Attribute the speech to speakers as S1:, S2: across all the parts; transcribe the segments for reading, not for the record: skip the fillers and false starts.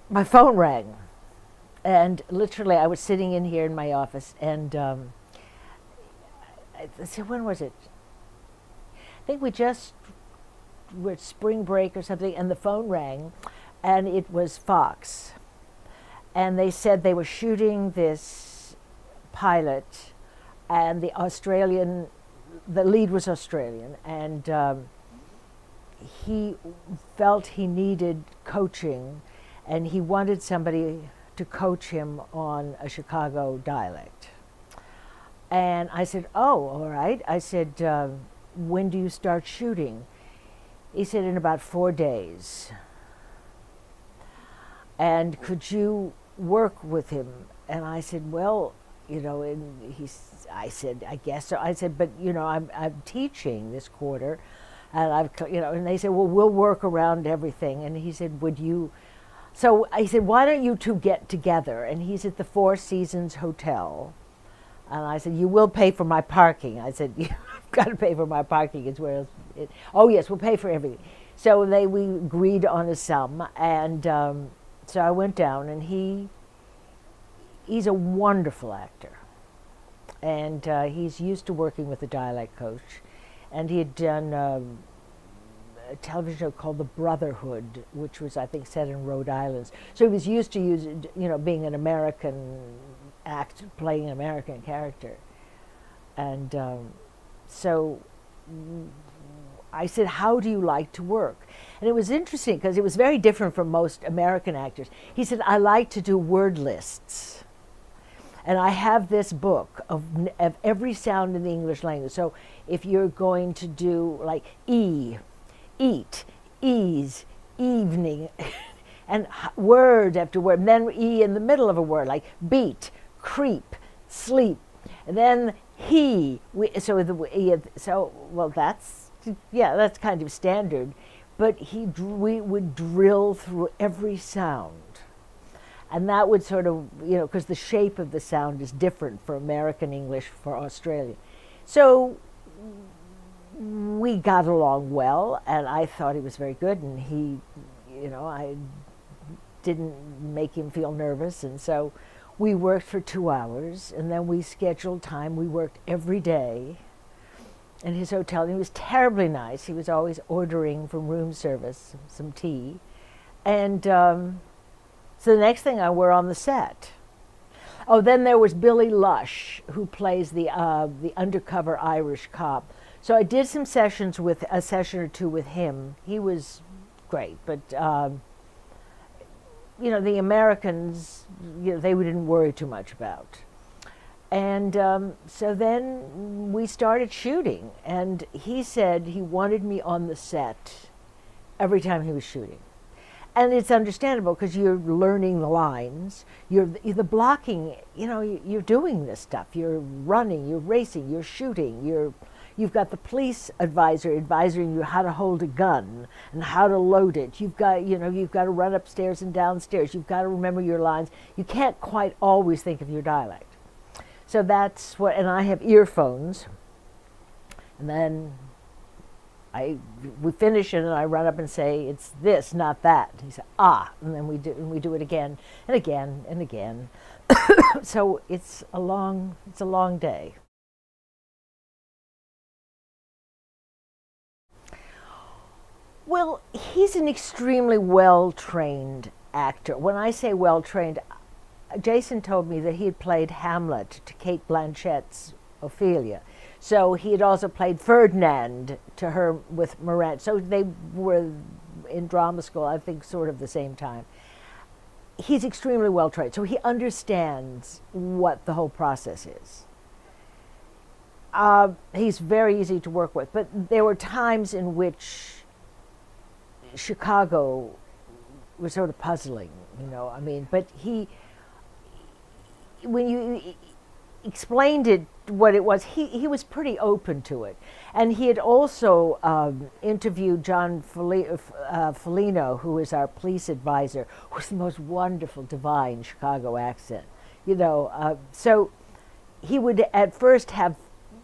S1: my phone rang, and literally I was sitting in here in my office, and so when was it? I think we just were at spring break or something, and the phone rang, and it was Fox, and they said they were shooting this pilot, and the lead was Australian, and he felt he needed coaching, and he wanted somebody to coach him on a Chicago dialect. And I said, "Oh, all right." I said, "When do you start shooting?" He said, "In about 4 days." And could you work with him? And I said, "Well, and I said, I guess so." I said, "But I'm teaching this quarter, and and they said, well, we'll work around everything." And he said, "Would you?" So I said, "Why don't you two get together?" And he's at the Four Seasons Hotel. And I said, "You will pay for my parking." I said, "You've got to pay for my parking as well." Oh, yes, we'll pay for everything. So we agreed on a sum, and so I went down, and he's a wonderful actor. And he's used to working with a dialect coach. And he had done a television show called The Brotherhood, which was, I think, set in Rhode Island. So he was used to being an American actor, playing an American character. And so I said, "How do you like to work?" And it was interesting because it was very different from most American actors. He said, "I like to do word lists. And I have this book of every sound in the English language. So if you're going to do like E, eat, ease, evening, and word after word, and then E in the middle of a word, like beat, creep, sleep, and then that's kind of standard. But we would drill through every sound. And that would sort of, because the shape of the sound is different for American English, for Australian. So we got along well, and I thought he was very good, and I didn't make him feel nervous. And so we worked for 2 hours, and then we scheduled time. We worked every day in his hotel. And he was terribly nice. He was always ordering from room service some tea. And so the next thing we're on the set. Oh, then there was Billy Lush, who plays the undercover Irish cop. So I did a session or two with him. He was great, but the Americans, they didn't worry too much about. And so then we started shooting, and he said he wanted me on the set every time he was shooting. And it's understandable because you're learning the lines. You're the blocking. You're doing this stuff. You're running. You're racing. You're shooting. You've got the police advisor advising you how to hold a gun and how to load it. You've got to run upstairs and downstairs. You've got to remember your lines. You can't quite always think of your dialect. So that's what. And I have earphones. And then we finish it, and I run up and say, "It's this, not that." He said, "Ah," and then we do it again and again and again. So it's a long day. Well, he's an extremely well-trained actor. When I say well-trained, Jason told me that he had played Hamlet to Kate Blanchett's Ophelia. So he had also played Ferdinand to her with Miranda. So they were in drama school, I think, sort of the same time. He's extremely well trained, so he understands what the whole process is. He's very easy to work with, but there were times in which Chicago was sort of puzzling, but when you explained it what it was, he was pretty open to it. And he had also interviewed John Felino, who is our police advisor, who's the most wonderful, divine Chicago accent. So he would at first have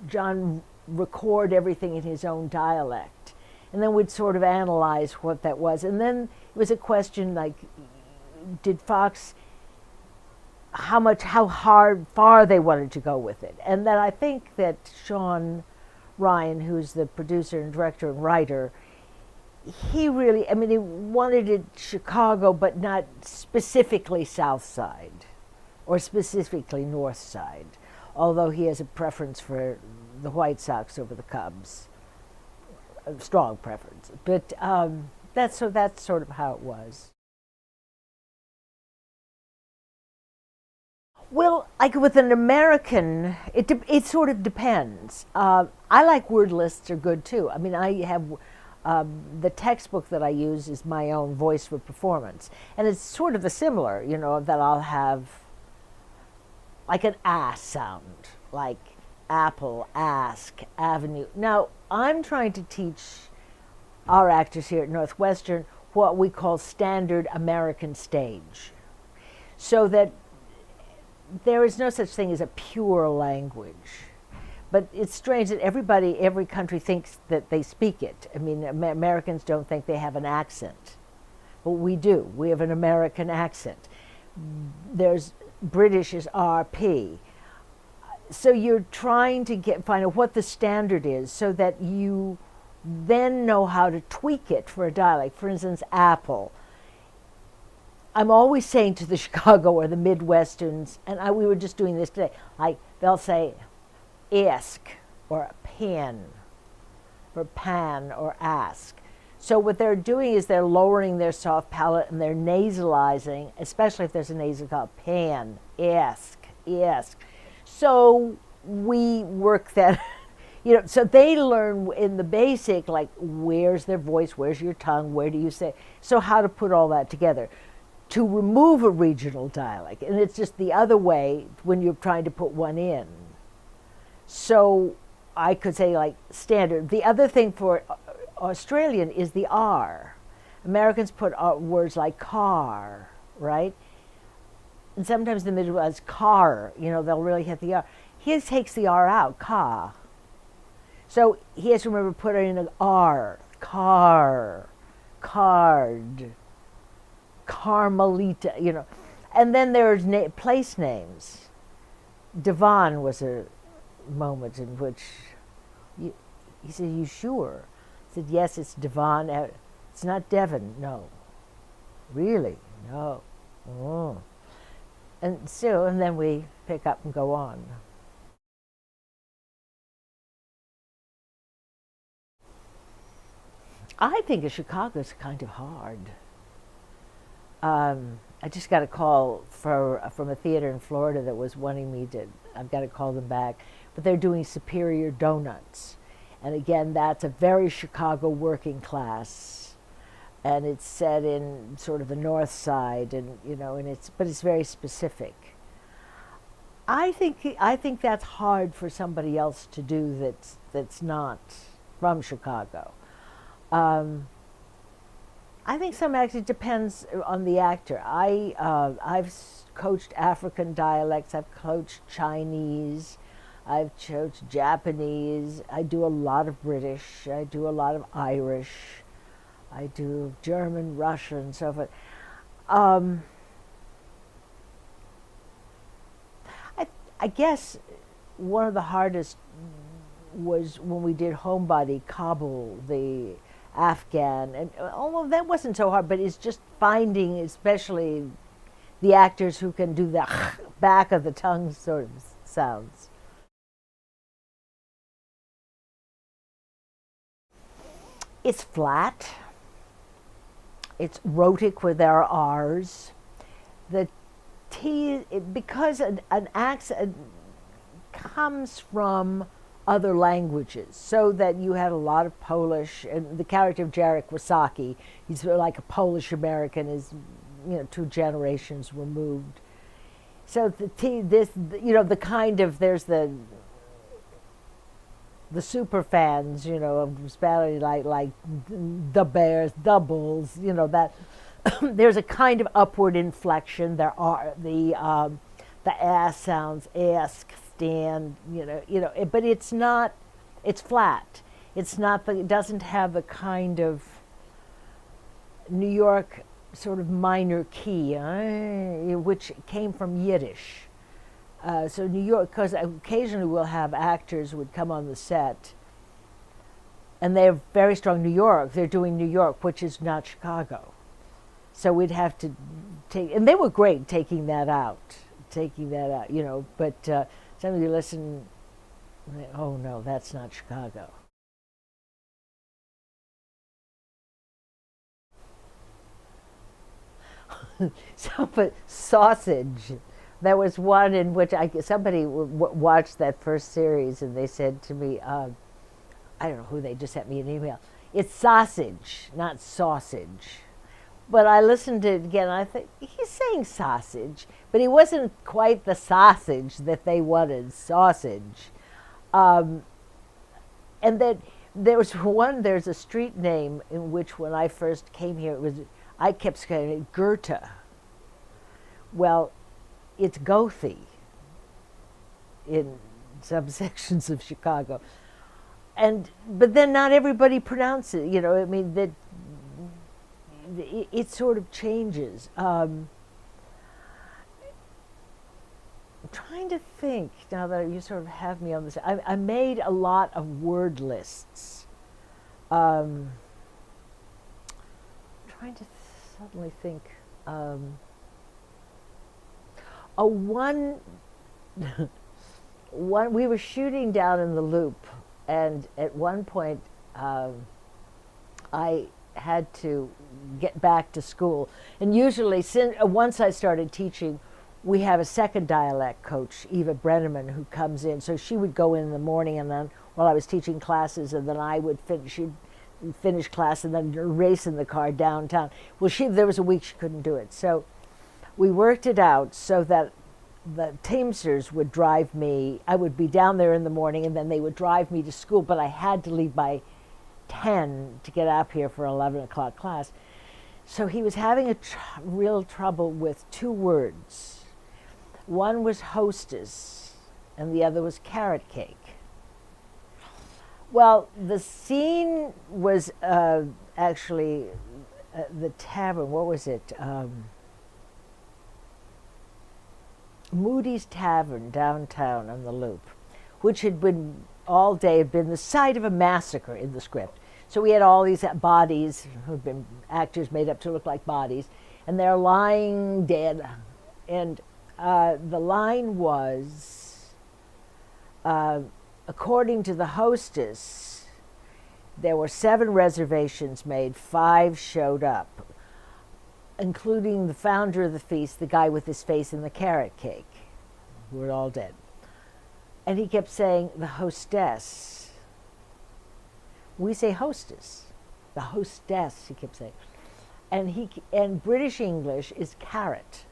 S1: John record everything in his own dialect, and then would sort of analyze what that was. And then it was a question like, did Fox, how far they wanted to go with it. And then I think that Sean Ryan, who's the producer and director and writer, he really, I mean, he wanted it Chicago, but not specifically South Side or specifically North Side, although he has a preference for the White Sox over the Cubs, a strong preference. But that's sort of how it was. Well, like with an American, it sort of depends. I like word lists are good too. I mean, I have the textbook that I use is my own voice for performance, and it's sort of a similar, that I'll have like an ass sound, like apple, ask, avenue. Now, I'm trying to teach our actors here at Northwestern what we call standard American stage, so that there is no such thing as a pure language. But it's strange that every country thinks that they speak it. I mean, Americans don't think they have an accent. But we do. We have an American accent. There's British is RP. So you're trying to find out what the standard is so that you then know how to tweak it for a dialect. For instance, apple. I'm always saying to the Chicago or the Midwesterns, and we were just doing this today, like they'll say ask or pan for pan or ask. So what they're doing is they're lowering their soft palate and they're nasalizing, especially if there's a nasal called pan, ask, ask. So we work that, so they learn in the basic, like where's their voice, where's your tongue, where do you say, so how to put all that together to remove a regional dialect. And it's just the other way when you're trying to put one in. So I could say like standard. The other thing for Australian is the R. Americans put words like car, right? And sometimes the Midwest, car, they'll really hit the R. He takes the R out, car. So he has to remember to put it in an R, car, card, Carmelita, And then there's place names. Devon was a moment in which he said, "You sure?" I said, "Yes, it's Devon. It's not Devon, no." "Really?" "No." "Oh." And then we pick up and go on. I think Chicago's kind of hard. I just got a call from a theater in Florida that was wanting me to, I've got to call them back, but they're doing Superior Donuts. And again, that's a very Chicago working class. And it's set in sort of the north side, and but it's very specific. I think that's hard for somebody else to do that's not from Chicago. I think some actually depends on the actor. I've coached African dialects. I've coached Chinese. I've coached Japanese. I do a lot of British. I do a lot of Irish. I do German, Russian, so forth. I guess one of the hardest was when we did Homebody, Kabul, the Afghan, and although that wasn't so hard, but it's just finding, especially the actors who can do the back of the tongue sort of sounds. It's flat. It's rhotic where there are R's. The T, because an accent comes from other languages, so that you had a lot of Polish, and the character of Jarek Wasaki, he's like a Polish American, is 2 generations removed. So the T, the kind of, there's the super fans, of Spanish, like the Bears, the Bulls, that there's a kind of upward inflection. There are the ass sounds, ask, stand, but it's not, it's flat. It doesn't have the kind of New York sort of minor key, which came from Yiddish. So New York, because occasionally we'll have actors who would come on the set, and they're very strong New York. They're doing New York, which is not Chicago. So we'd have to take, and they were great taking that out, you know. But some of you listen, oh no, that's not Chicago. So, but sausage. There was one in which somebody watched that first series, and they said to me, I don't know who, they just sent me an email. It's sausage, not sausage. But I listened to it again, and I thought, he's saying sausage, but he wasn't quite the sausage that they wanted, sausage. And then there's a street name in which when I first came here, I kept saying it, Goethe. Well, it's Goethe in some sections of Chicago. But then not everybody pronounces it, you know, I mean, it sort of changes. I'm trying to think, now that you sort of have me on this, I made a lot of word lists. Trying to suddenly think. One, we were shooting down in the Loop, and at one point I had to get back to school. And usually, once I started teaching, we have a second dialect coach, Eva Brenneman, who comes in. So she would go in the morning, and then while I was teaching classes, and then I would finish class and then race in the car downtown. Well, there was a week she couldn't do it. So we worked it out so that the Teamsters would drive me. I would be down there in the morning, and then they would drive me to school, but I had to leave by 10 to get up here for 11 o'clock class. So he was having real trouble with two words. One was hostess, and the other was carrot cake. Well, the scene was actually the tavern. What was it? Moody's Tavern downtown on the Loop, which had been all day had been the site of a massacre in the script. So we had all these bodies who'd been actors made up to look like bodies, and they're lying dead. And the line was, according to the hostess, there were 7 reservations made, 5 showed up, including the founder of the feast, the guy with his face in the carrot cake, who were all dead. And he kept saying, the hostess. We say hostess. The hostess, he kept saying. And British English is carrot,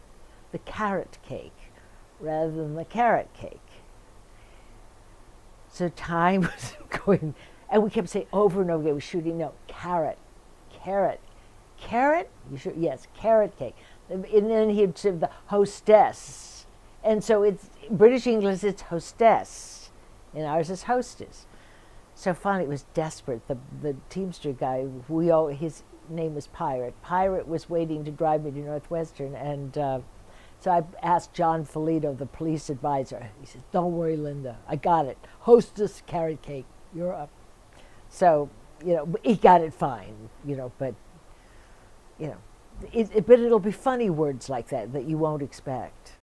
S1: the carrot cake, rather than the carrot cake. So time was going, and we kept saying over and over again, we were shooting, no, carrot, carrot, carrot? You sure? Yes, carrot cake. And then he'd say the hostess. And so it's British English, it's hostess, and ours is hostess. So finally, it was desperate. The Teamster guy, his name was Pirate. Pirate was waiting to drive me to Northwestern, and so I asked John Felito, the police advisor. He said, "Don't worry, Linda, I got it. Hostess carrot cake, you're up." So, you know, he got it fine, you know, but, you know, but it'll be funny words like that you won't expect.